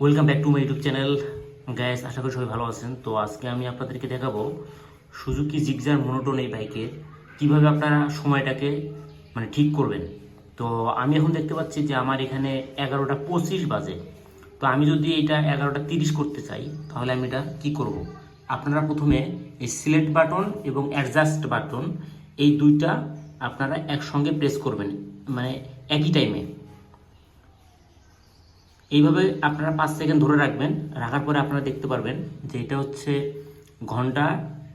Welcome back to my YouTube channel guys. আশা করি সবাই ভালো আছেন। তো আজকে আমি আপনাদেরকে দেখাবো সুজুকি জিক্সার মনোটোন এই বাইকের কীভাবে আপনারা সময়টাকে ঠিক করবেন। তো আমি এখন দেখতে পাচ্ছি যে আমার এখানে 11টা 25 বাজে। তো আমি যদি এটা 11টা 30 করতে চাই তাহলে আমি এটা কী করব। আপনারা প্রথমে এই সিলেক্ট বাটন এবং অ্যাডজাস্ট বাটন এই দুইটা আপনারা একসঙ্গে প্রেস করবেন, একই টাইমে। এইভাবে আপনারা 5 সেকেন্ড ধরে রাখবেন। রাখার পরে আপনারা দেখতে পারবেন যে এটা হচ্ছে ঘন্টা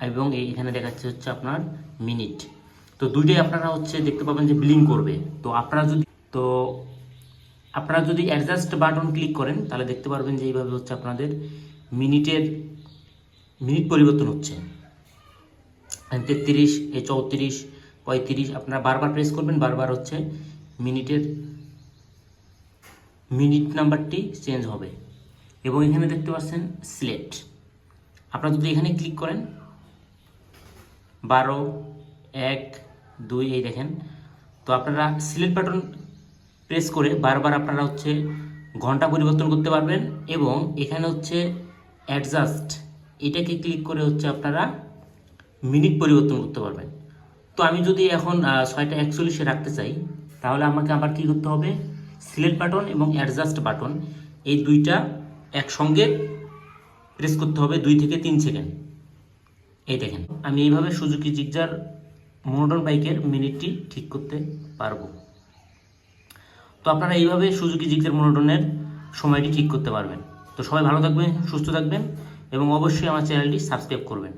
এবং এখানে দেখাচ্ছে হচ্ছে আপনার মিনিট। তো দুইটাই আপনারা দেখতে পাবেন যে ব্লিঙ্ক করবে। তো আপনারা যদি অ্যাডজাস্ট বাটন ক্লিক করেন তাহলে দেখতে পারবেন যে এইভাবে আপনাদের মিনিট পরিবর্তন হচ্ছে। 33, 34, 35 আপনারা বারবার প্রেস করবেন, বারবার মিনিট নাম্বারটি চেঞ্জ হবে। এবং এখানে দেখতে পাচ্ছেন সিলেক্ট। আপনারা যদি এখানে ক্লিক করেন 12, 1, 2 এই দেখেন। তো আপনারা সিলেক্ট বাটন প্রেস করে বারবার আপনারা ঘন্টা পরিবর্তন করতে পারবেন। এবং এখানে অ্যাডজাস্ট এটাকে ক্লিক করে আপনারা মিনিট পরিবর্তন করতে পারবেন। তো আমি যদি এখন 6টা 41 রাখতে চাই তাহলে আমাকে আবার কি করতে হবে, সিলেক্ট বাটন এবং অ্যাডজাস্ট বাটন এই দুইটা একসঙ্গে প্রেস করতে হবে 2 থেকে 3 সেকেন্ড। এই দেখেন আমি এইভাবে সুজুকি জিক্সার মনোটোন বাইকের মিনিটটি ঠিক করতে পারবো। তো আপনারা এইভাবে সুজুকি জিক্সার মনোটোনের সময়টি ঠিক করতে পারবেন। তো সবাই ভালো থাকবেন, সুস্থ থাকবেন এবং অবশ্যই আমার চ্যানেলটি সাবস্ক্রাইব করবেন।